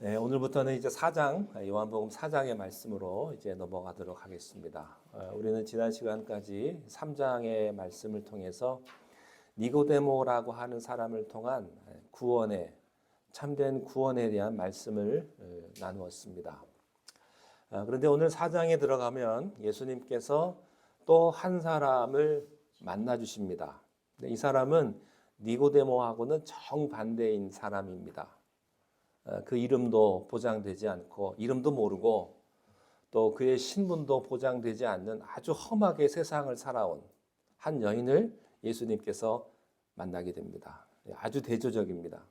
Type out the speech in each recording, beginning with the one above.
네, 오늘부터는 이제 4장, 요한복음 4장의 말씀으로 이제 넘어가도록 하겠습니다. 우리는 지난 시간까지 3장의 말씀을 통해서 니고데모라고 하는 사람을 통한 구원의, 참된 구원에 대한 말씀을 나누었습니다. 그런데 오늘 4장에 들어가면 예수님께서 또 한 사람을 만나 주십니다. 이 사람은 니고데모하고는 정반대인 사람입니다. 그 이름도 보장되지 않고 이름도 모르고 또 그의 신분도 보장되지 않는 아주 험하게 세상을 살아온 한 여인을 예수님께서 만나게 됩니다. 아주 대조적입니다.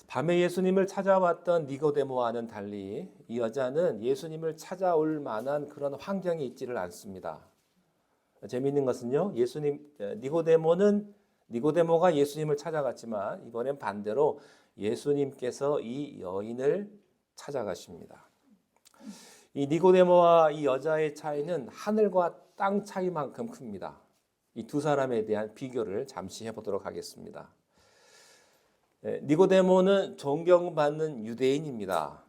밤에 예수님을 찾아왔던 니고데모와는 달리 이 여자는 예수님을 찾아올 만한 그런 환경에 있지를 않습니다. 재미있는 것은요, 니고데모가 예수님을 찾아갔지만 이번엔 반대로 예수님께서 이 여인을 찾아가십니다. 이 니고데모와 이 여자의 차이는 하늘과 땅 차이만큼 큽니다. 이 두 사람에 대한 비교를 잠시 해보도록 하겠습니다. 니고데모는 존경받는 유대인입니다.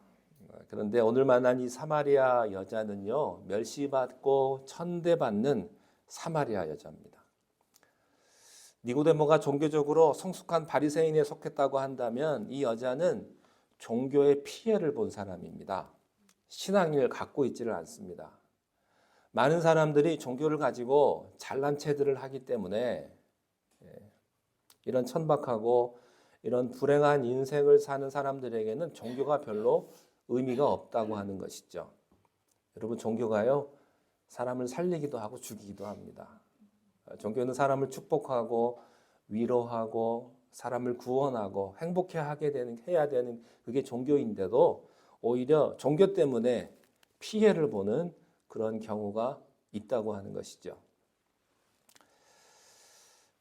그런데 오늘 만난 이 사마리아 여자는요, 멸시받고 천대받는 사마리아 여자입니다. 니고데모가 종교적으로 성숙한 바리새인에 속했다고 한다면 이 여자는 종교의 피해를 본 사람입니다. 신앙을 갖고 있지를 않습니다. 많은 사람들이 종교를 가지고 잘난 체들을 하기 때문에 이런 천박하고 이런 불행한 인생을 사는 사람들에게는 종교가 별로 의미가 없다고 하는 것이죠. 여러분, 종교가요, 사람을 살리기도 하고 죽이기도 합니다. 종교는 사람을 축복하고 위로하고 사람을 구원하고 행복해 해야 되는 그게 종교인데도 오히려 종교 때문에 피해를 보는 그런 경우가 있다고 하는 것이죠.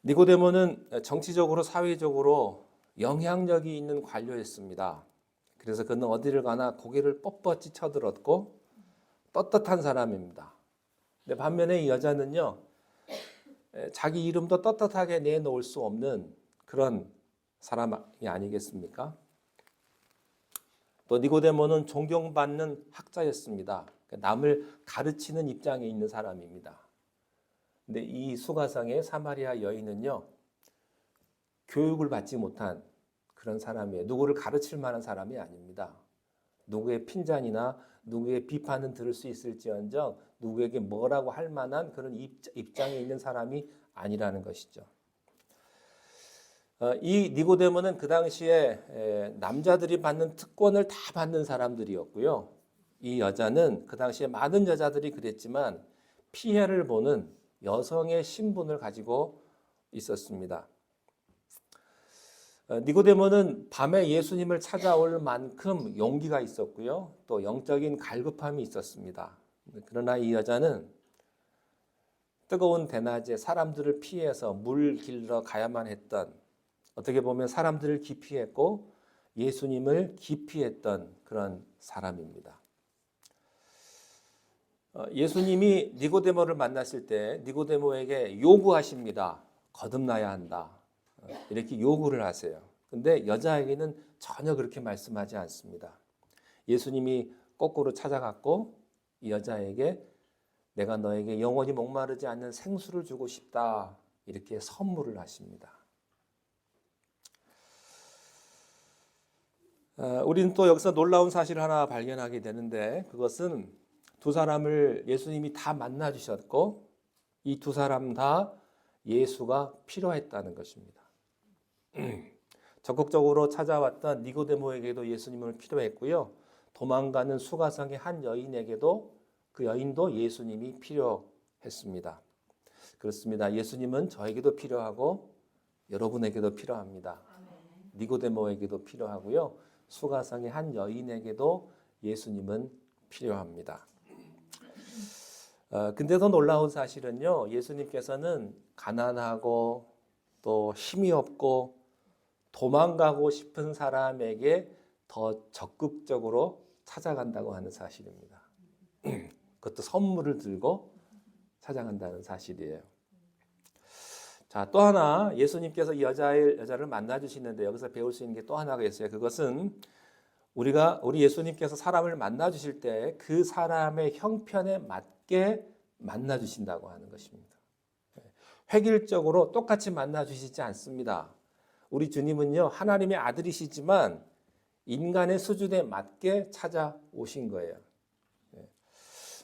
니고데모는 정치적으로 사회적으로 영향력이 있는 관료였습니다. 그래서 그는 어디를 가나 고개를 뻣뻣이 쳐들었고 떳떳한 사람입니다. 근데 반면에 이 여자는요, 자기 이름도 떳떳하게 내놓을 수 없는 그런 사람이 아니겠습니까? 또 니고데모는 존경받는 학자였습니다. 남을 가르치는 입장에 있는 사람입니다. 근데 이 수가성의 사마리아 여인은요, 교육을 받지 못한 그런 사람이에요. 누구를 가르칠 만한 사람이 아닙니다. 누구의 핀잔이나 누구의 비판은 들을 수 있을지언정 누구에게 뭐라고 할 만한 그런 입장에 있는 사람이 아니라는 것이죠. 이 니고데모는 그 당시에 남자들이 받는 특권을 다 받는 사람들이었고요. 이 여자는 그 당시에 많은 여자들이 그랬지만 피해를 보는 여성의 신분을 가지고 있었습니다. 니고데모는 밤에 예수님을 찾아올 만큼 용기가 있었고요. 또 영적인 갈급함이 있었습니다. 그러나 이 여자는 뜨거운 대낮에 사람들을 피해서 물 길러 가야만 했던, 어떻게 보면 사람들을 기피했고 예수님을 기피했던 그런 사람입니다. 예수님이 니고데모를 만났을 때 니고데모에게 요구하십니다. 거듭나야 한다. 이렇게 요구를 하세요. 근데 여자에게는 전혀 그렇게 말씀하지 않습니다. 예수님이 거꾸로 찾아갔고 이 여자에게 내가 너에게 영원히 목마르지 않는 생수를 주고 싶다. 이렇게 선물을 하십니다. 우리는 또 여기서 놀라운 사실을 하나 발견하게 되는데 그것은 두 사람을 예수님이 다 만나 주셨고 이 두 사람 다 예수가 필요했다는 것입니다. 적극적으로 찾아왔던 니고데모에게도 예수님을 필요했고요. 도망가는 수가성의 한 여인에게도 그 여인도 예수님이 필요했습니다. 그렇습니다. 예수님은 저에게도 필요하고 여러분에게도 필요합니다. 니고데모에게도 필요하고요. 수가성의 한 여인에게도 예수님은 필요합니다. 근데 더 놀라운 사실은요. 예수님께서는 가난하고 또 힘이 없고 도망가고 싶은 사람에게 더 적극적으로 찾아간다고 하는 사실입니다. 그것도 선물을 들고 찾아간다는 사실이에요. 자, 또 하나 예수님께서 이 여자를 만나 주시는데 여기서 배울 수 있는 게 또 하나가 있어요. 그것은 우리 예수님께서 사람을 만나 주실 때 그 사람의 형편에 맞게 만나 주신다고 하는 것입니다. 획일적으로 똑같이 만나 주시지 않습니다. 우리 주님은요, 하나님의 아들이시지만 인간의 수준에 맞게 찾아오신 거예요.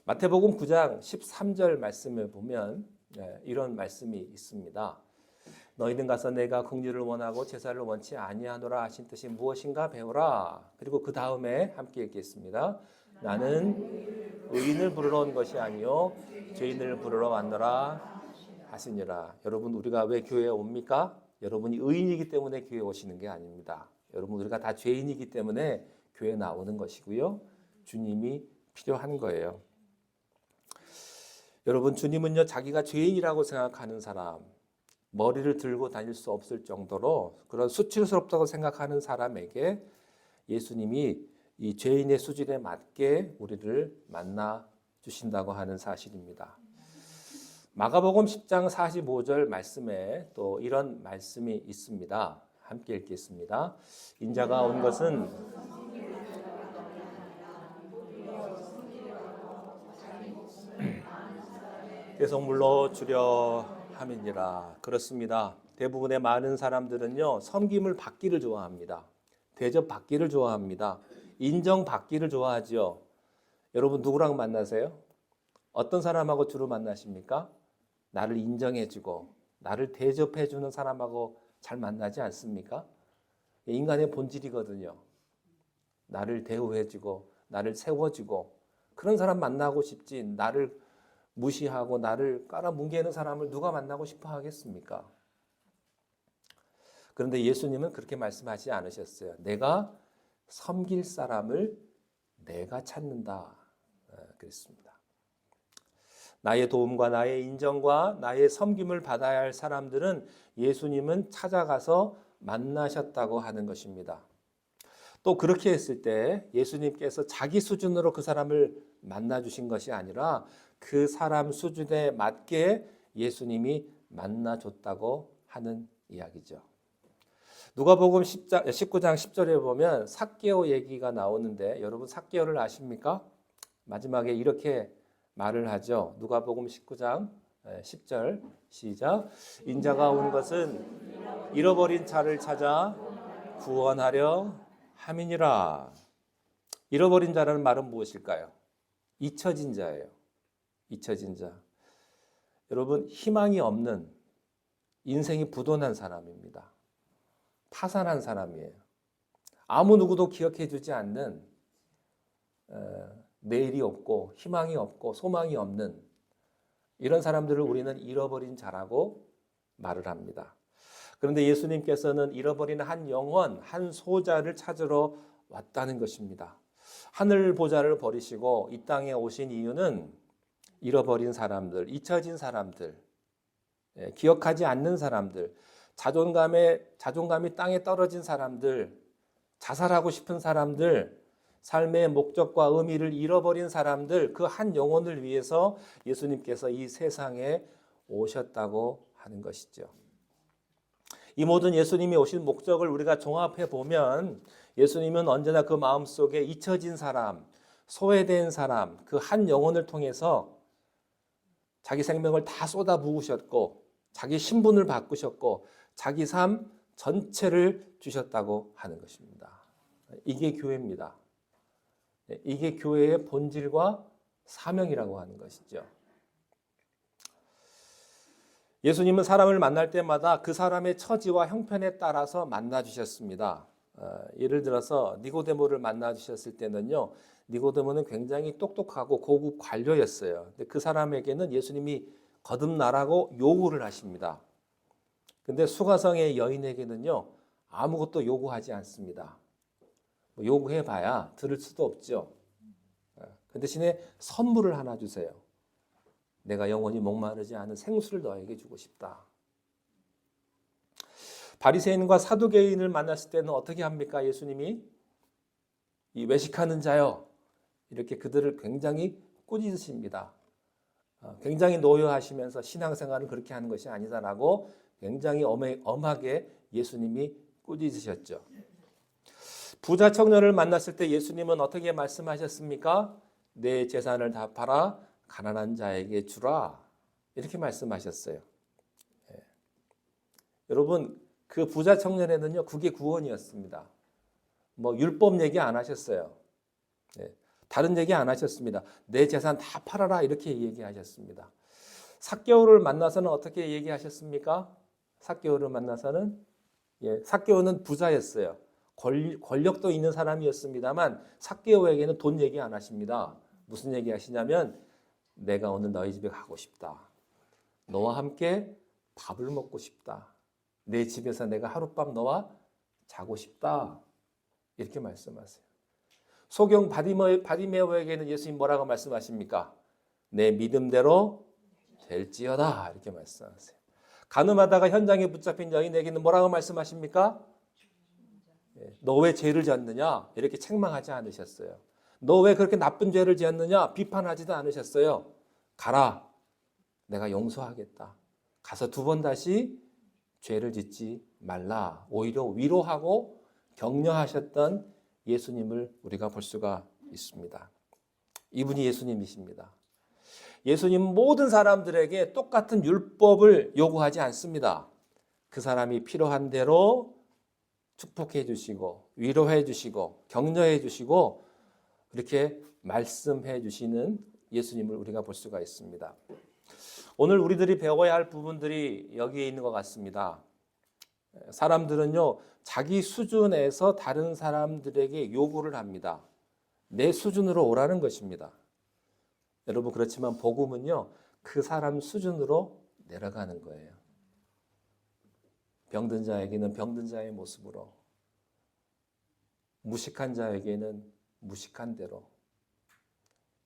마태복음 9장 13절 말씀을 보면 이런 말씀이 있습니다. 너희는 가서 내가 긍휼을 원하고 제사를 원치 아니하노라 하신 뜻이 무엇인가 배우라. 그리고 그 다음에 함께 읽겠습니다. 나는 의인을 부르러 온 것이 아니요 죄인을 부르러 왔노라 하시니라. 여러분, 우리가 왜 교회에 옵니까? 여러분이 의인이기 때문에 교회에 오시는 게 아닙니다. 여러분, 우리가 다 죄인이기 때문에 교회에 나오는 것이고요. 주님이 필요한 거예요. 여러분, 주님은요, 자기가 죄인이라고 생각하는 사람, 머리를 들고 다닐 수 없을 정도로 그런 수치스럽다고 생각하는 사람에게 예수님이 이 죄인의 수준에 맞게 우리를 만나 주신다고 하는 사실입니다. 마가복음 10장 45절 말씀에 또 이런 말씀이 있습니다. 함께 읽겠습니다. 인자가 온 것은 대속물로 주려 함이니라. 그렇습니다. 대부분의 많은 사람들은요, 섬김을 받기를 좋아합니다. 대접받기를 좋아합니다. 인정받기를 좋아하죠. 여러분, 누구랑 만나세요? 어떤 사람하고 주로 만나십니까? 나를 인정해주고 나를 대접해주는 사람하고 잘 만나지 않습니까? 인간의 본질이거든요. 나를 대우해주고 나를 세워주고 그런 사람 만나고 싶지, 나를 무시하고 나를 깔아뭉개는 사람을 누가 만나고 싶어 하겠습니까? 그런데 예수님은 그렇게 말씀하지 않으셨어요. 내가 섬길 사람을 내가 찾는다 그랬습니다. 나의 도움과 나의 인정과 나의 섬김을 받아야 할 사람들은 예수님은 찾아가서 만나셨다고 하는 것입니다. 또 그렇게 했을 때 예수님께서 자기 수준으로 그 사람을 만나주신 것이 아니라 그 사람 수준에 맞게 예수님이 만나줬다고 하는 이야기죠. 누가복음 19장 10절에 보면 삭개오 얘기가 나오는데 여러분 삭개오를 아십니까? 마지막에 이렇게 말을 하죠. 누가복음 19장 10절 시작. 인자가 온 것은 잃어버린 자를 찾아 구원하려 함이니라. 잃어버린 자라는 말은 무엇일까요? 잊혀진 자예요. 잊혀진 자. 여러분, 희망이 없는, 인생이 부도난 사람입니다. 파산한 사람이에요. 아무 누구도 기억해 주지 않는, 내일이 없고 희망이 없고 소망이 없는 이런 사람들을 우리는 잃어버린 자라고 말을 합니다. 그런데 예수님께서는 잃어버린 한 영혼, 한 소자를 찾으러 왔다는 것입니다. 하늘 보좌를 버리시고 이 땅에 오신 이유는 잃어버린 사람들, 잊혀진 사람들, 기억하지 않는 사람들, 자존감이 땅에 떨어진 사람들, 자살하고 싶은 사람들, 삶의 목적과 의미를 잃어버린 사람들, 그 한 영혼을 위해서 예수님께서 이 세상에 오셨다고 하는 것이죠. 이 모든 예수님이 오신 목적을 우리가 종합해 보면 예수님은 언제나 그 마음속에 잊혀진 사람, 소외된 사람, 그 한 영혼을 통해서 자기 생명을 다 쏟아부으셨고 자기 신분을 바꾸셨고 자기 삶 전체를 주셨다고 하는 것입니다. 이게 교회입니다. 이게 교회의 본질과 사명이라고 하는 것이죠. 예수님은 사람을 만날 때마다 그 사람의 처지와 형편에 따라서 만나 주셨습니다. 예를 들어서 니고데모를 만나 주셨을 때는요, 니고데모는 굉장히 똑똑하고 고급 관료였어요. 근데 그 사람에게는 예수님이 거듭나라고 요구를 하십니다. 근데 수가성의 여인에게는요, 아무것도 요구하지 않습니다. 요구해봐야 들을 수도 없죠. 그 대신에 선물을 하나 주세요. 내가 영원히 목마르지 않은 생수를 너에게 주고 싶다. 바리새인과 사두개인을 만났을 때는 어떻게 합니까? 예수님이 이 외식하는 자요. 이렇게 그들을 굉장히 꾸짖으십니다. 굉장히 노여하시면서 신앙생활은 그렇게 하는 것이 아니다라고 굉장히 엄하게 예수님이 꾸짖으셨죠. 부자 청년을 만났을 때 예수님은 어떻게 말씀하셨습니까? 내 재산을 다 팔아 가난한 자에게 주라. 이렇게 말씀하셨어요. 예. 여러분, 그 부자 청년에는요, 그게 구원이었습니다. 뭐 율법 얘기 안 하셨어요. 예. 다른 얘기 안 하셨습니다. 내 재산 다 팔아라 이렇게 얘기하셨습니다. 삭개오를 만나서는 어떻게 얘기하셨습니까? 삭개오를 만나서는 삭개오는 부자였어요. 권력도 있는 사람이었습니다만 삭개오에게는 돈 얘기 안 하십니다. 무슨 얘기 하시냐면 내가 오늘 너희 집에 가고 싶다. 너와 함께 밥을 먹고 싶다. 내 집에서 내가 하룻밤 너와 자고 싶다. 이렇게 말씀하세요. 소경 바디메오에게는 예수님 뭐라고 말씀하십니까? 내 믿음대로 될지어다. 이렇게 말씀하세요. 간음하다가 현장에 붙잡힌 여인에게는 뭐라고 말씀하십니까? 너 왜 죄를 지었느냐? 이렇게 책망하지 않으셨어요. 너 왜 그렇게 나쁜 죄를 지었느냐? 비판하지도 않으셨어요. 가라. 내가 용서하겠다. 가서 두 번 다시 죄를 짓지 말라. 오히려 위로하고 격려하셨던 예수님을 우리가 볼 수가 있습니다. 이분이 예수님이십니다. 예수님은 모든 사람들에게 똑같은 율법을 요구하지 않습니다. 그 사람이 필요한 대로 축복해 주시고 위로해 주시고 격려해 주시고 그렇게 말씀해 주시는 예수님을 우리가 볼 수가 있습니다. 오늘 우리들이 배워야 할 부분들이 여기에 있는 것 같습니다. 사람들은요, 자기 수준에서 다른 사람들에게 요구를 합니다. 내 수준으로 오라는 것입니다. 여러분, 그렇지만 복음은요, 그 사람 수준으로 내려가는 거예요. 병든 자에게는 병든 자의 모습으로, 무식한 자에게는 무식한 대로,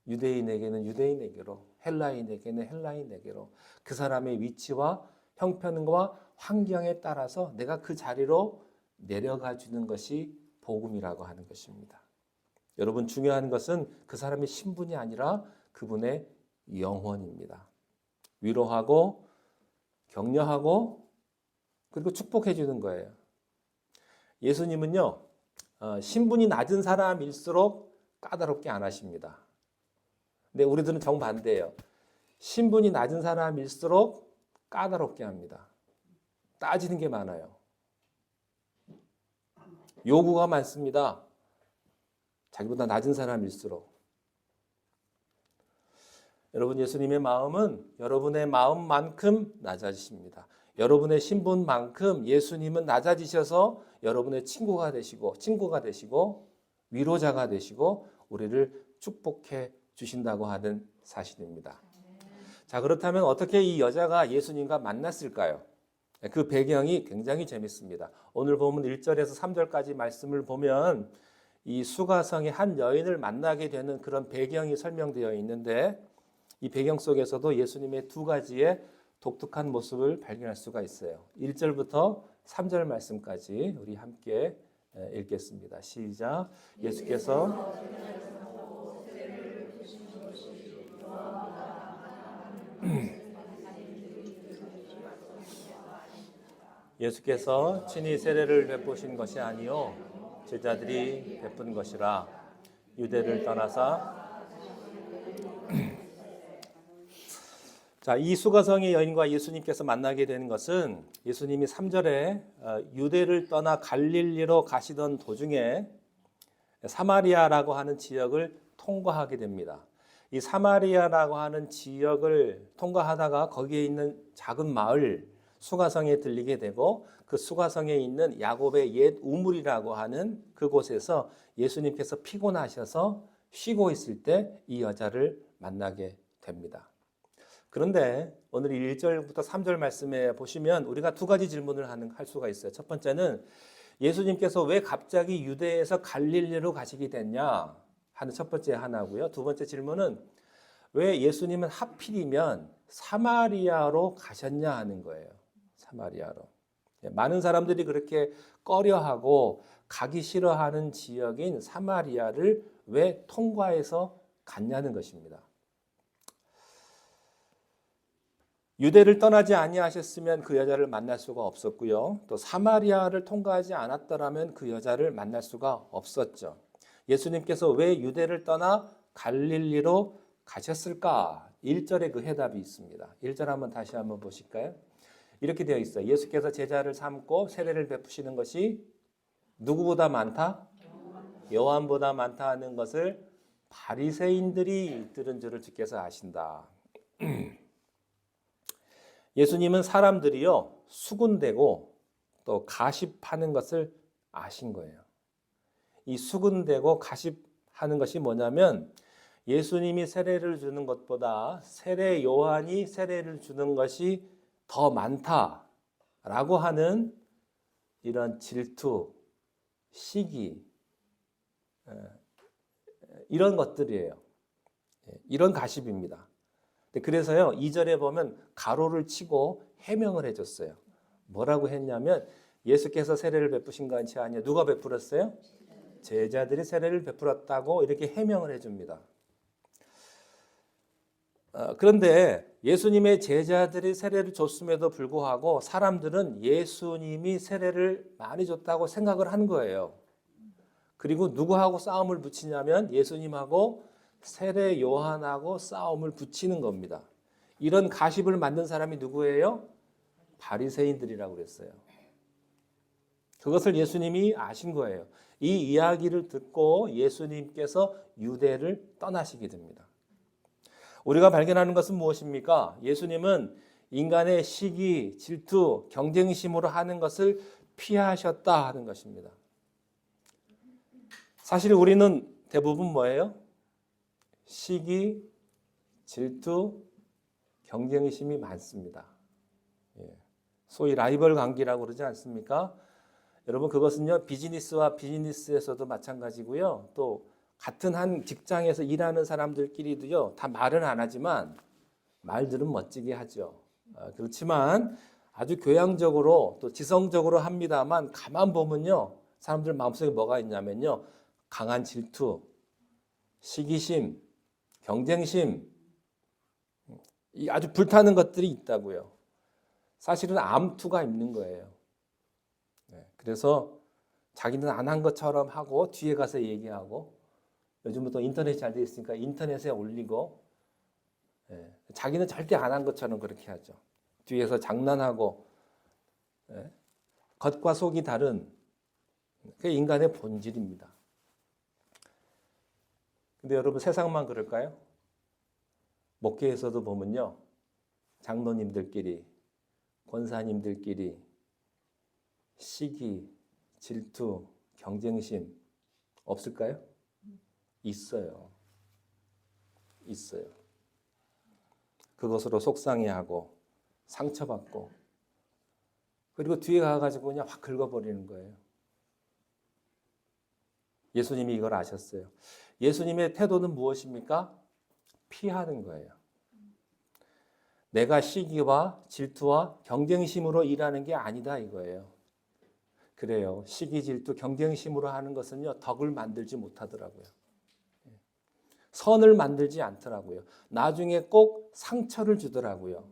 유대인에게는 유대인에게로, 헬라인에게는 헬라인에게로 그 사람의 위치와 형편과 환경에 따라서 내가 그 자리로 내려가 주는 것이 복음이라고 하는 것입니다. 여러분, 중요한 것은 그 사람의 신분이 아니라 그분의 영혼입니다. 위로하고 격려하고 그리고 축복해 주는 거예요. 예수님은요, 신분이 낮은 사람일수록 까다롭게 안 하십니다. 근데 우리들은 정반대예요. 신분이 낮은 사람일수록 까다롭게 합니다. 따지는 게 많아요. 요구가 많습니다. 자기보다 낮은 사람일수록. 여러분, 예수님의 마음은 여러분의 마음만큼 낮아지십니다. 여러분의 신분만큼 예수님은 낮아지셔서 여러분의 친구가 되시고 위로자가 되시고 우리를 축복해 주신다고 하는 사실입니다. 자, 그렇다면 어떻게 이 여자가 예수님과 만났을까요? 그 배경이 굉장히 재밌습니다. 오늘 보면 1절에서 3절까지 말씀을 보면 이 수가성의 한 여인을 만나게 되는 그런 배경이 설명되어 있는데 이 배경 속에서도 예수님의 두 가지의 독특한 모습을 발견할 수가 있어요. 1절부터 3절 말씀까지 우리 함께 읽겠습니다. 시작. 예수께서 예수께서 친히 세례를 베푸신 것이 아니요 제자들이 베푼 것이라. 유대를 떠나사 자, 이 수가성의 여인과 예수님께서 만나게 되는 것은 예수님이 3절에 유대를 떠나 갈릴리로 가시던 도중에 사마리아라고 하는 지역을 통과하게 됩니다. 이 사마리아라고 하는 지역을 통과하다가 거기에 있는 작은 마을 수가성에 들리게 되고 그 수가성에 있는 야곱의 옛 우물이라고 하는 그곳에서 예수님께서 피곤하셔서 쉬고 있을 때 이 여자를 만나게 됩니다. 그런데 오늘 1절부터 3절 말씀에 보시면 우리가 두 가지 질문을 할 수가 있어요. 첫 번째는 예수님께서 왜 갑자기 유대에서 갈릴리로 가시게 됐냐 하는 첫 번째 하나고요. 두 번째 질문은 왜 예수님은 하필이면 사마리아로 가셨냐 하는 거예요. 사마리아로. 많은 사람들이 그렇게 꺼려하고 가기 싫어하는 지역인 사마리아를 왜 통과해서 갔냐는 것입니다. 유대를 떠나지 아니하셨으면 그 여자를 만날 수가 없었고요. 또 사마리아를 통과하지 않았더라면 그 여자를 만날 수가 없었죠. 예수님께서 왜 유대를 떠나 갈릴리로 가셨을까? 1절에 그 해답이 있습니다. 1절 한번 다시 한번 보실까요? 이렇게 되어 있어요. 예수께서 제자를 삼고 세례를 베푸시는 것이 누구보다 많다? 요한보다 많다 하는 것을 바리새인들이 들은 줄을 주께서 아신다. 예수님은 사람들이요 수군대고 또 가십하는 것을 아신 거예요. 이 수군대고 가십하는 것이 뭐냐면 예수님이 세례를 주는 것보다 세례 요한이 세례를 주는 것이 더 많다라고 하는 이런 질투, 시기 이런 것들이에요. 이런 가십입니다. 그래서요 2절에 보면 가로를 치고 해명을 해줬어요. 뭐라고 했냐면 예수께서 세례를 베푸신 것이 아니라 누가 베풀었어요? 제자들이 세례를 베풀었다고 이렇게 해명을 해줍니다. 그런데 예수님의 제자들이 세례를 줬음에도 불구하고 사람들은 예수님이 세례를 많이 줬다고 생각을 한 거예요. 그리고 누구하고 싸움을 붙이냐면 예수님하고 세례 요한하고 싸움을 붙이는 겁니다. 이런 가십을 만든 사람이 누구예요? 바리새인들이라고 그랬어요. 그것을 예수님이 아신 거예요. 이 이야기를 듣고 예수님께서 유대를 떠나시게 됩니다. 우리가 발견하는 것은 무엇입니까? 예수님은 인간의 시기, 질투, 경쟁심으로 하는 것을 피하셨다 하는 것입니다. 사실 우리는 대부분 뭐예요? 시기, 질투, 경쟁심이 많습니다. 소위 라이벌 관계라고 그러지 않습니까? 여러분 그것은요 비즈니스와 비즈니스에서도 마찬가지고요. 또 같은 한 직장에서 일하는 사람들끼리도요 다 말은 안 하지만 말들은 멋지게 하죠. 그렇지만 아주 교양적으로 또 지성적으로 합니다만 가만 보면요 사람들 마음속에 뭐가 있냐면요 강한 질투, 시기심, 경쟁심, 이 아주 불타는 것들이 있다고요. 사실은 암투가 있는 거예요. 그래서 자기는 안 한 것처럼 하고 뒤에 가서 얘기하고 요즘은 또 인터넷이 잘 돼 있으니까 인터넷에 올리고 자기는 절대 안 한 것처럼 그렇게 하죠. 뒤에서 장난하고 겉과 속이 다른 그게 인간의 본질입니다. 근데 여러분 세상만 그럴까요? 목회에서도 보면요. 장로님들끼리, 권사님들끼리 시기, 질투, 경쟁심 없을까요? 있어요. 있어요. 그것으로 속상해하고 상처받고 그리고 뒤에 가가지고 그냥 확 긁어버리는 거예요. 예수님이 이걸 아셨어요. 예수님의 태도는 무엇입니까? 피하는 거예요. 내가 시기와 질투와 경쟁심으로 일하는 게 아니다 이거예요. 그래요. 시기, 질투, 경쟁심으로 하는 것은요 덕을 만들지 못하더라고요. 선을 만들지 않더라고요. 나중에 꼭 상처를 주더라고요.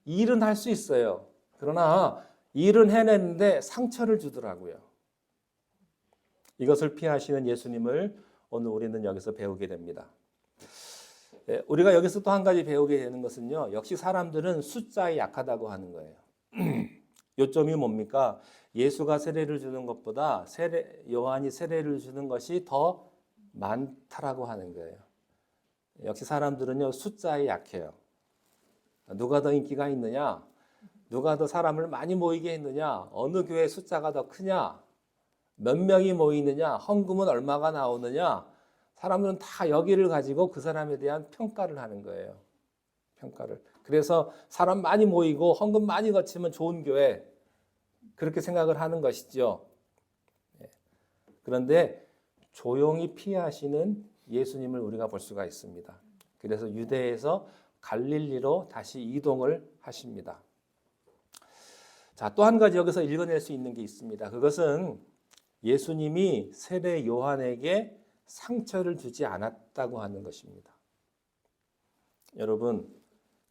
일은 할 수 있어요. 그러나 일은 해냈는데 상처를 주더라고요. 이것을 피하시는 예수님을 오늘 우리는 여기서 배우게 됩니다. 우리가 여기서 또 한 가지 배우게 되는 것은요. 역시 사람들은 숫자에 약하다고 하는 거예요. 요점이 뭡니까? 예수가 세례를 주는 것보다 요한이 세례를 주는 것이 더 많다라고 하는 거예요. 역시 사람들은요 숫자에 약해요. 누가 더 인기가 있느냐? 누가 더 사람을 많이 모이게 했느냐? 어느 교회 숫자가 더 크냐? 몇 명이 모이느냐? 헌금은 얼마가 나오느냐? 사람들은 다 여기를 가지고 그 사람에 대한 평가를 하는 거예요. 평가를. 그래서 사람 많이 모이고 헌금 많이 거치면 좋은 교회 그렇게 생각을 하는 것이죠. 그런데 조용히 피하시는 예수님을 우리가 볼 수가 있습니다. 그래서 유대에서 갈릴리로 다시 이동을 하십니다. 자, 또 한 가지 여기서 읽어낼 수 있는 게 있습니다. 그것은 예수님이 세례 요한에게 상처를 주지 않았다고 하는 것입니다. 여러분,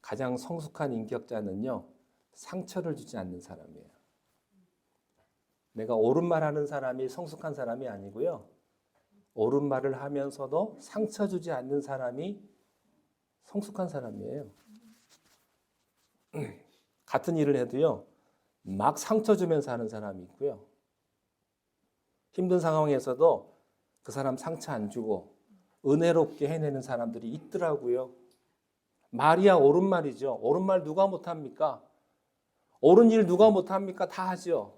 가장 성숙한 인격자는요, 상처를 주지 않는 사람이에요. 내가 옳은 말 하는 사람이 성숙한 사람이 아니고요, 옳은 말을 하면서도 상처 주지 않는 사람이 성숙한 사람이에요. 같은 일을 해도요, 막 상처 주면서 하는 사람이 있고요, 힘든 상황에서도 그 사람 상처 안 주고 은혜롭게 해내는 사람들이 있더라고요. 말이야 옳은 말이죠. 옳은 말 누가 못합니까? 옳은 일 누가 못합니까? 다 하죠.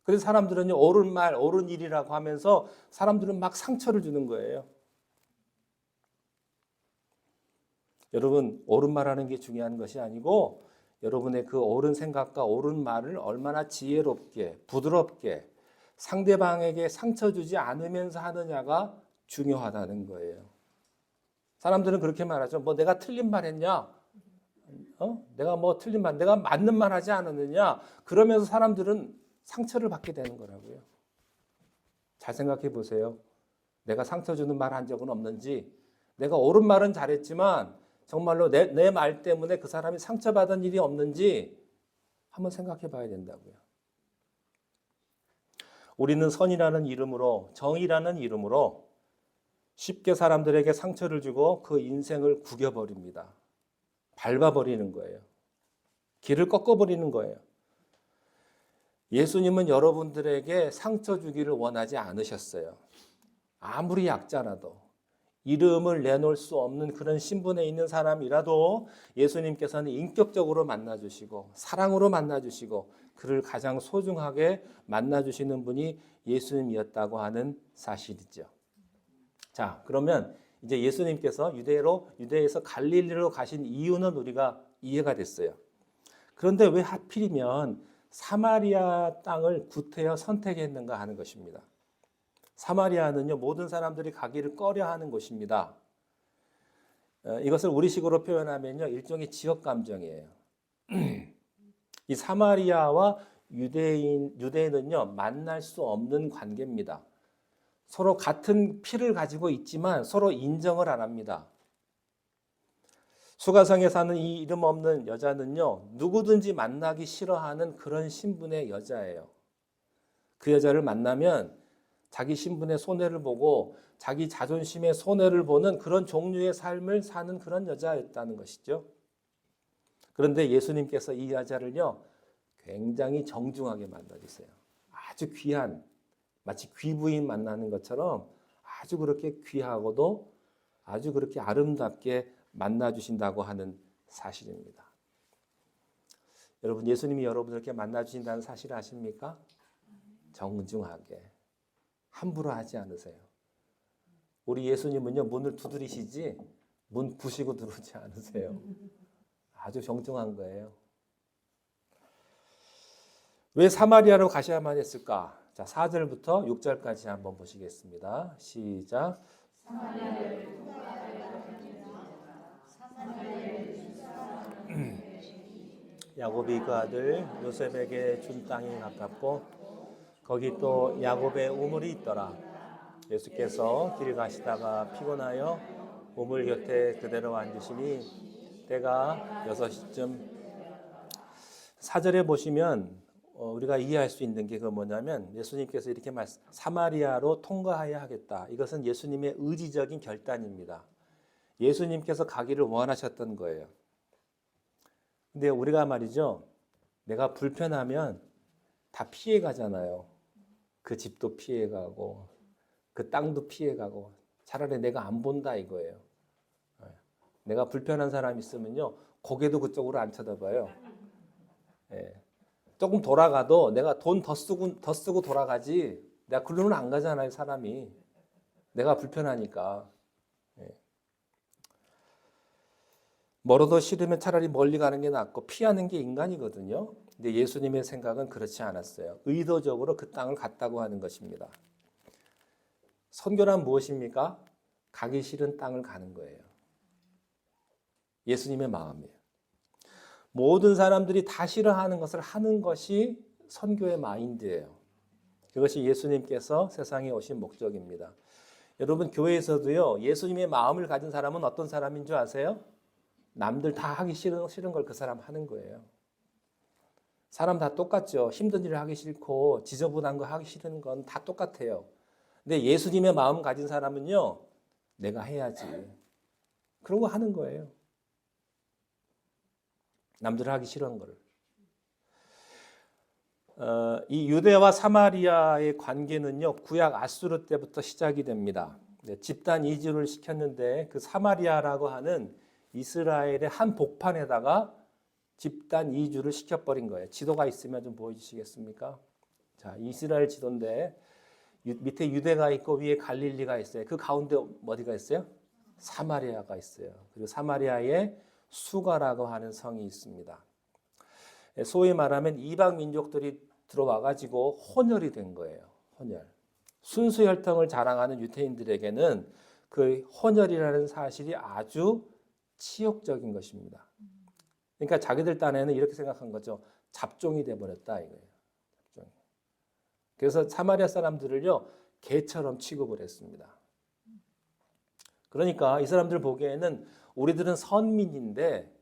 그래서 사람들은요, 옳은 말, 옳은 일이라고 하면서 사람들은 막 상처를 주는 거예요. 여러분, 옳은 말하는 게 중요한 것이 아니고 여러분의 그 옳은 생각과 옳은 말을 얼마나 지혜롭게, 부드럽게 상대방에게 상처 주지 않으면서 하느냐가 중요하다는 거예요. 사람들은 그렇게 말하죠. 뭐 내가 틀린 말 했냐? 내가 뭐 틀린 말, 내가 맞는 말 하지 않았느냐? 그러면서 사람들은 상처를 받게 되는 거라고요. 잘 생각해 보세요. 내가 상처 주는 말 한 적은 없는지, 내가 옳은 말은 잘했지만 정말로 내 말 때문에 그 사람이 상처받은 일이 없는지 한번 생각해 봐야 된다고요. 우리는 선이라는 이름으로, 정의라는 이름으로 쉽게 사람들에게 상처를 주고 그 인생을 구겨버립니다. 밟아버리는 거예요. 길을 꺾어버리는 거예요. 예수님은 여러분들에게 상처 주기를 원하지 않으셨어요. 아무리 약자라도, 이름을 내놓을 수 없는 그런 신분에 있는 사람이라도 예수님께서는 인격적으로 만나주시고 사랑으로 만나주시고 그를 가장 소중하게 만나주시는 분이 예수님이었다고 하는 사실이죠. 자, 그러면 이제 예수님께서 유대에서 갈릴리로 가신 이유는 우리가 이해가 됐어요. 그런데 왜 하필이면 사마리아 땅을 구태여 선택했는가 하는 것입니다. 사마리아는요, 모든 사람들이 가기를 꺼려하는 곳입니다. 이것을 우리식으로 표현하면요, 일종의 지역 감정이에요. 이 사마리아와 유대인은요, 만날 수 없는 관계입니다. 서로 같은 피를 가지고 있지만 서로 인정을 안 합니다. 수가성에 사는 이 이름 없는 여자는요, 누구든지 만나기 싫어하는 그런 신분의 여자예요. 그 여자를 만나면 자기 신분의 손해를 보고 자기 자존심의 손해를 보는 그런 종류의 삶을 사는 그런 여자였다는 것이죠. 그런데 예수님께서 이 여자를요, 굉장히 정중하게 만나주세요. 아주 귀한, 마치 귀부인 만나는 것처럼 아주 그렇게 귀하고도 아주 그렇게 아름답게 만나주신다고 하는 사실입니다. 여러분, 예수님이 여러분을 이렇게 만나주신다는 사실 아십니까? 정중하게, 함부로 하지 않으세요. 우리 예수님은요, 문을 두드리시지 문 부시고 들어오지 않으세요. 아주 정중한 거예요. 왜 사마리아로 가셔야만 했을까? 자, 4절부터 6절까지 한번 보시겠습니다. 시작. 야곱이 그 아들 요셉에게 준 땅이 가깝고 거기 또 야곱의 우물이 있더라. 예수께서 길 가시다가 피곤하여 우물 곁에 그대로 앉으시니 때가 6시쯤. 4절에 보시면 우리가 이해할 수 있는 게 그 뭐냐면 예수님께서 이렇게 사마리아로 통과해야 하겠다. 이것은 예수님의 의지적인 결단입니다. 예수님께서 가기를 원하셨던 거예요. 근데 우리가 말이죠, 내가 불편하면 다 피해 가잖아요. 그 집도 피해 가고 그 땅도 피해 가고 차라리 내가 안 본다 이거예요. 내가 불편한 사람 있으면요, 고개도 그쪽으로 안 쳐다봐요. 조금 돌아가도 내가 돈 더 쓰고 돌아가지 내가 글로는 안 가잖아요, 사람이. 내가 불편하니까. 멀어도 싫으면 차라리 멀리 가는 게 낫고 피하는 게 인간이거든요. 근데 예수님의 생각은 그렇지 않았어요. 의도적으로 그 땅을 갔다고 하는 것입니다. 선교란 무엇입니까? 가기 싫은 땅을 가는 거예요. 예수님의 마음이에요. 모든 사람들이 다 싫어하는 것을 하는 것이 선교의 마인드예요. 그것이 예수님께서 세상에 오신 목적입니다. 여러분, 교회에서도요, 예수님의 마음을 가진 사람은 어떤 사람인 줄 아세요? 남들 다 하기 싫은 걸 그 사람 하는 거예요. 사람 다 똑같죠. 힘든 일을 하기 싫고 지저분한 거 하기 싫은 건 다 똑같아요. 근데 예수님의 마음 가진 사람은요, 내가 해야지. 그런 거 하는 거예요. 남들 하기 싫은 거를. 이 유대와 사마리아의 관계는요, 구약 아수르 때부터 시작이 됩니다. 집단 이주를 시켰는데 그 사마리아라고 하는 이스라엘의 한 복판에다가 집단 이주를 시켜버린 거예요. 지도가 있으면 좀 보여주시겠습니까? 자, 이스라엘 지도인데 밑에 유대가 있고 위에 갈릴리가 있어요. 그 가운데 어디가 있어요? 사마리아가 있어요. 그리고 사마리아에 수가라고 하는 성이 있습니다. 소위 말하면 이방 민족들이 들어와가지고 혼혈이 된 거예요. 혼혈. 순수 혈통을 자랑하는 유태인들에게는 그 혼혈이라는 사실이 아주 치욕적인 것입니다. 그러니까 자기들 딴에는 이렇게 생각한 거죠. 잡종이 돼버렸다 이거예요. 잡종이. 그래서 사마리아 사람들을요, 개처럼 취급을 했습니다. 그러니까 이 사람들 보기에는 우리들은 선민인데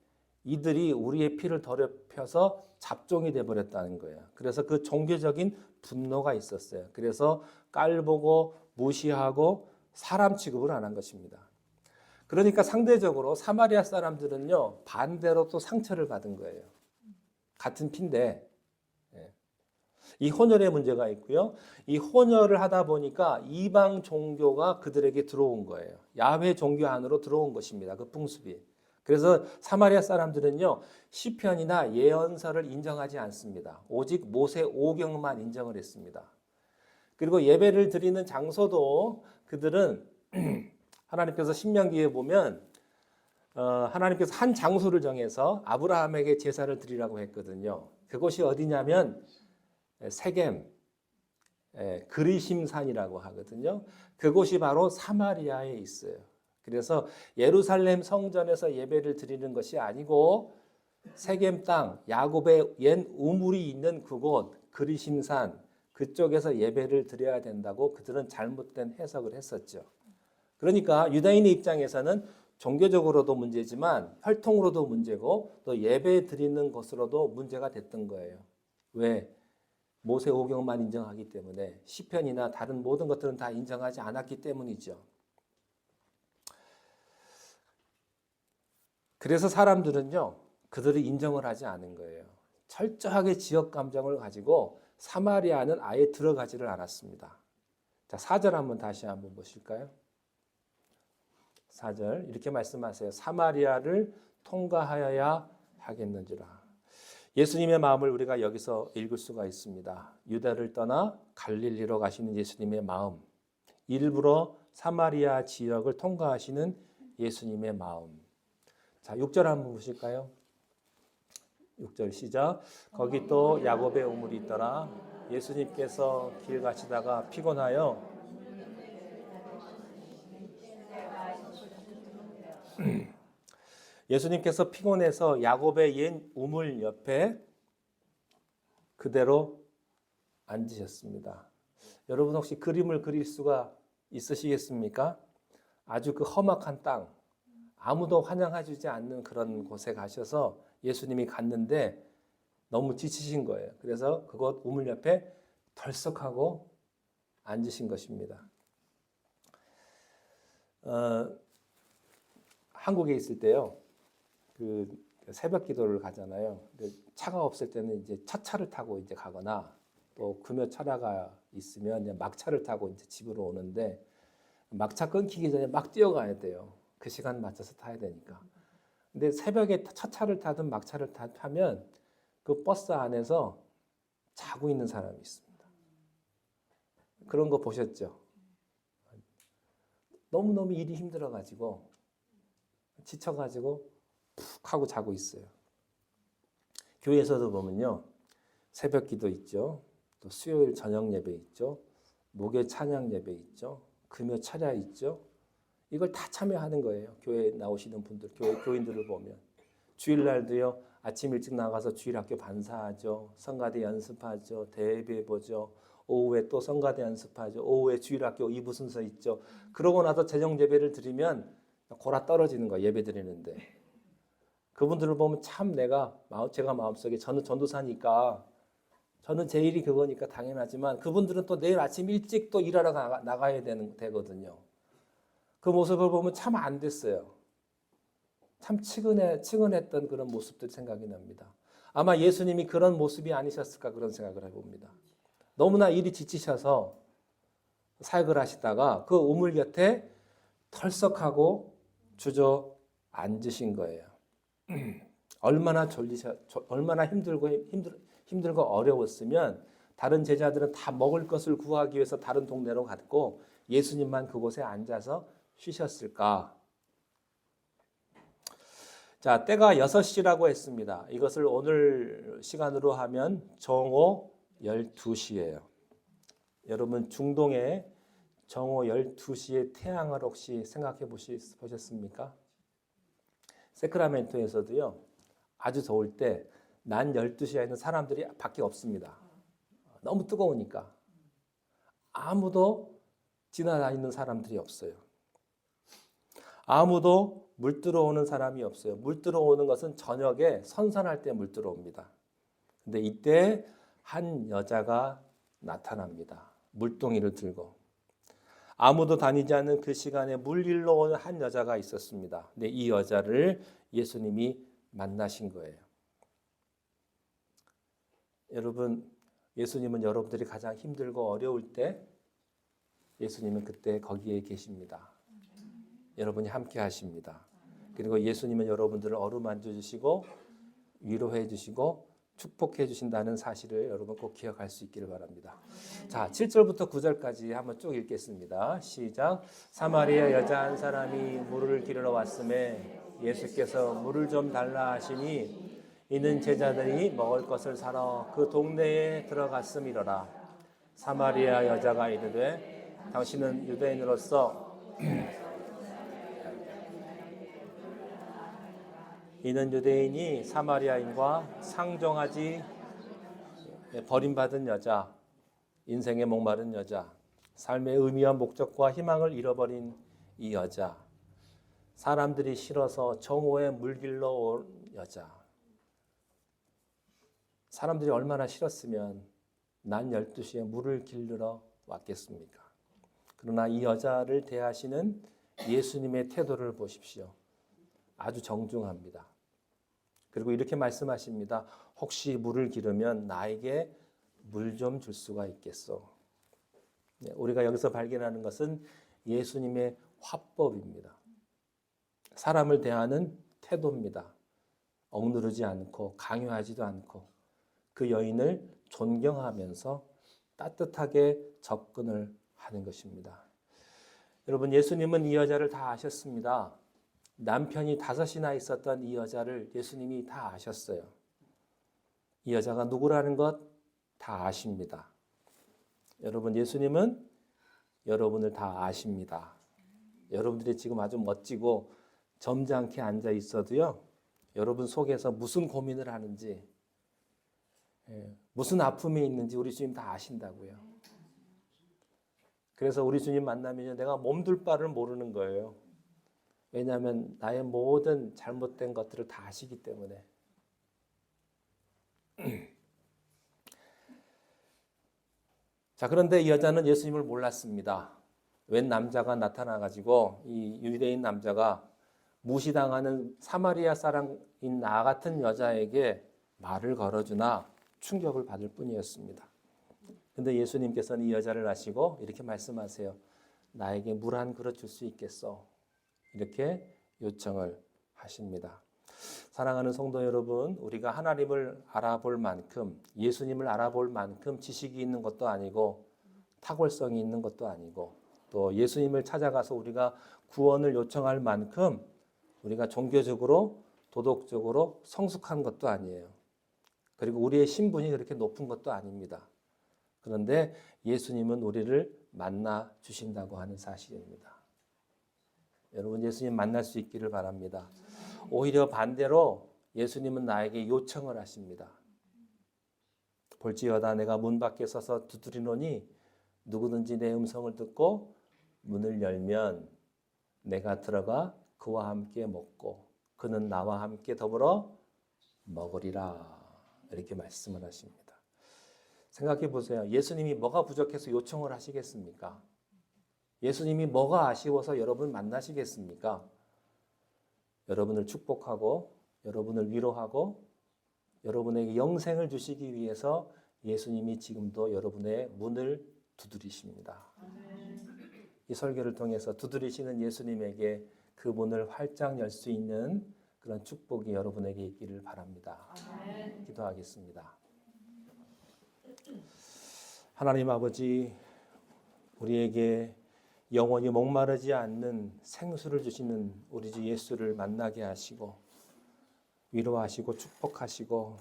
이들이 우리의 피를 더럽혀서 잡종이 돼버렸다는 거예요. 그래서 그 종교적인 분노가 있었어요. 그래서 깔보고 무시하고 사람 취급을 안 한 것입니다. 그러니까 상대적으로 사마리아 사람들은요, 반대로 또 상처를 받은 거예요. 같은 피인데. 이 혼혈의 문제가 있고요. 이 혼혈을 하다 보니까 이방 종교가 그들에게 들어온 거예요. 야훼 종교 안으로 들어온 것입니다. 그 풍습이. 그래서 사마리아 사람들은요, 시편이나 예언서를 인정하지 않습니다. 오직 모세 오경만 인정을 했습니다. 그리고 예배를 드리는 장소도 그들은 하나님께서 신명기에 보면 하나님께서 한 장소를 정해서 아브라함에게 제사를 드리라고 했거든요. 그곳이 어디냐면 세겜, 그리심산이라고 하거든요. 그곳이 바로 사마리아에 있어요. 그래서 예루살렘 성전에서 예배를 드리는 것이 아니고 세겜 땅, 야곱의 옛 우물이 있는 그곳, 그리심산, 그쪽에서 예배를 드려야 된다고 그들은 잘못된 해석을 했었죠. 그러니까 유다인의 입장에서는 종교적으로도 문제지만 혈통으로도 문제고 또 예배 드리는 것으로도 문제가 됐던 거예요. 왜? 모세 오경만 인정하기 때문에 시편이나 다른 모든 것들은 다 인정하지 않았기 때문이죠. 그래서 사람들은요, 그들을 인정을 하지 않은 거예요. 철저하게 지역 감정을 가지고 사마리아는 아예 들어가지를 않았습니다. 자, 4절 한번 다시 한번 보실까요? 4절 이렇게 말씀하세요. 사마리아를 통과하여야 하겠는지라. 예수님의 마음을 우리가 여기서 읽을 수가 있습니다. 유다를 떠나 갈릴리로 가시는 예수님의 마음, 일부러 사마리아 지역을 통과하시는 예수님의 마음. 자, 6절 한번 보실까요? 6절 시작. 거기 또 야곱의 우물이 있더라. 예수님께서 길 가시다가 피곤하여 예수님께서 피곤해서 야곱의 옛 우물 옆에 그대로 앉으셨습니다. 여러분 혹시 그림을 그릴 수가 있으시겠습니까? 아주 그 험악한 땅, 아무도 환영해주지 않는 그런 곳에 가셔서 예수님이 갔는데 너무 지치신 거예요. 그래서 그곳 우물 옆에 덜썩하고 앉으신 것입니다. 한국에 있을 때요, 그 새벽 기도를 가잖아요. 근데 차가 없을 때는 이제 첫 차를 타고 이제 가거나 또 금요 차라가 있으면 이제 막차를 타고 이제 집으로 오는데 막차 끊기기 전에 막 뛰어가야 돼요. 그 시간 맞춰서 타야 되니까. 근데 새벽에 첫 차를 타든 막차를 타면 그 버스 안에서 자고 있는 사람이 있습니다. 그런 거 보셨죠? 너무너무 일이 힘들어가지고 지쳐가지고 푹 하고 자고 있어요. 교회에서도 보면요, 새벽 기도 있죠. 또 수요일 저녁 예배 있죠. 목요일 찬양 예배 있죠. 금요 차례 있죠. 이걸 다 참여하는 거예요. 교회에 나오시는 분들, 교인들을 보면. 주일날도요, 아침 일찍 나가서 주일학교 반사하죠. 성가대 연습하죠. 대예배 보죠. 오후에 또 성가대 연습하죠. 오후에 주일학교 2부 순서 있죠. 그러고 나서 저녁 예배를 드리면 골아 떨어지는 거예요. 예배 드리는데. 그분들을 보면 참 제가 마음속에 저는 전도사니까 저는 제 일이 그거니까 당연하지만 그분들은 또 내일 아침 일찍 또 일하러 나가야 되거든요. 그 모습을 보면 참 안 됐어요. 참 측은했던 그런 모습들이 생각이 납니다. 아마 예수님이 그런 모습이 아니셨을까 그런 생각을 해봅니다. 너무나 일이 지치셔서 사역을 하시다가 그 우물 곁에 털썩하고 주저앉으신 거예요. 얼마나 얼마나 힘들고 어려웠으면 다른 제자들은 다 먹을 것을 구하기 위해서 다른 동네로 갔고 예수님만 그곳에 앉아서 쉬셨을까? 자, 때가 6시라고 했습니다. 이것을 오늘 시간으로 하면 정오 12시예요. 여러분 중동의 정오 12시의 태양을 혹시 생각해 보셨습니까? 세크라멘토에서도요. 아주 더울 때 낮 12시에는 사람들이 밖에 없습니다. 너무 뜨거우니까. 아무도 지나다니는 사람들이 없어요. 아무도 물 들어오는 사람이 없어요. 물 들어오는 것은 저녁에 선선할 때 물 들어옵니다. 근데 이때 한 여자가 나타납니다. 물동이를 들고. 아무도 다니지 않는 그 시간에 물 일러 오는 한 여자가 있었습니다. 근데 이 여자를 예수님이 만나신 거예요. 여러분, 예수님은 여러분들이 가장 힘들고 어려울 때 예수님은 그때 거기에 계십니다. 여러분이 함께 하십니다. 그리고 예수님은 여러분들을 어루만져 주시고 위로해 주시고 축복해 주신다는 사실을 여러분 꼭 기억할 수 있기를 바랍니다. 자, 7절부터 9절까지 한번 쭉 읽겠습니다. 시작. 사마리아 여자 한 사람이 물을 기르러 왔음에 예수께서 물을 좀 달라 하시니 이는 제자들이 먹을 것을 사러 그 동네에 들어갔음이로라. 사마리아 여자가 이르되 당신은 유대인으로서 이는 유대인이 사마리아인과 상종하지 버림받은 여자, 인생에 목마른 여자, 삶의 의미와 목적과 희망을 잃어버린 이 여자, 사람들이 싫어서 정오에 물길러 온 여자. 사람들이 얼마나 싫었으면 낮 12시에 물을 길르러 왔겠습니까? 그러나 이 여자를 대하시는 예수님의 태도를 보십시오. 아주 정중합니다. 그리고 이렇게 말씀하십니다. 혹시 물을 기르면 나에게 물 좀 줄 수가 있겠소? 우리가 여기서 발견하는 것은 예수님의 화법입니다. 사람을 대하는 태도입니다. 억누르지 않고 강요하지도 않고 그 여인을 존경하면서 따뜻하게 접근을 하는 것입니다. 여러분, 예수님은 이 여자를 다 아셨습니다. 남편이 5이나 있었던 이 여자를 예수님이 다 아셨어요. 이 여자가 누구라는 것 다 아십니다. 여러분, 예수님은 여러분을 다 아십니다. 여러분들이 지금 아주 멋지고 점잖게 앉아 있어도요, 여러분 속에서 무슨 고민을 하는지, 무슨 아픔이 있는지 우리 주님 다 아신다고요. 그래서 우리 주님 만나면 내가 몸둘 바를 모르는 거예요. 왜냐하면 나의 모든 잘못된 것들을 다 아시기 때문에. 자, 그런데 이 여자는 예수님을 몰랐습니다. 웬 남자가 나타나가지고 이 유대인 남자가 무시당하는 사마리아 사람인 나 같은 여자에게 말을 걸어주나 충격을 받을 뿐이었습니다. 근데 예수님께서는 이 여자를 아시고 이렇게 말씀하세요. 나에게 물 한 그릇 줄 수 있겠어? 이렇게 요청을 하십니다. 사랑하는 성도 여러분, 우리가 하나님을 알아볼 만큼, 예수님을 알아볼 만큼 지식이 있는 것도 아니고 탁월성이 있는 것도 아니고 또 예수님을 찾아가서 우리가 구원을 요청할 만큼 우리가 종교적으로 도덕적으로 성숙한 것도 아니에요. 그리고 우리의 신분이 그렇게 높은 것도 아닙니다. 그런데 예수님은 우리를 만나 주신다고 하는 사실입니다. 여러분, 예수님 만날 수 있기를 바랍니다. 오히려 반대로 예수님은 나에게 요청을 하십니다. 볼지어다 내가 문 밖에 서서 두드리노니 누구든지 내 음성을 듣고 문을 열면 내가 들어가 그와 함께 먹고 그는 나와 함께 더불어 먹으리라. 이렇게 말씀을 하십니다. 생각해 보세요. 예수님이 뭐가 부족해서 요청을 하시겠습니까? 예수님이 뭐가 아쉬워서 여러분 만나시겠습니까? 여러분을 축복하고 여러분을 위로하고 여러분에게 영생을 주시기 위해서 예수님이 지금도 여러분의 문을 두드리십니다. 이 설교를 통해서 두드리시는 예수님에게 그 문을 활짝 열 수 있는 그런 축복이 여러분에게 있기를 바랍니다. 기도하겠습니다. 하나님 아버지, 우리에게 영원히 목마르지 않는 생수를 주시는 우리 주 예수를 만나게 하시고 위로하시고 축복하시고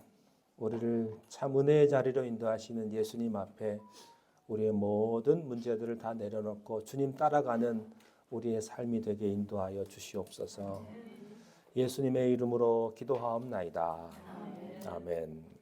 우리를 참 은혜의 자리로 인도하시는 예수님 앞에 우리의 모든 문제들을 다 내려놓고 주님 따라가는 우리의 삶이 되게 인도하여 주시옵소서. 예수님의 이름으로 기도하옵나이다. 아멘.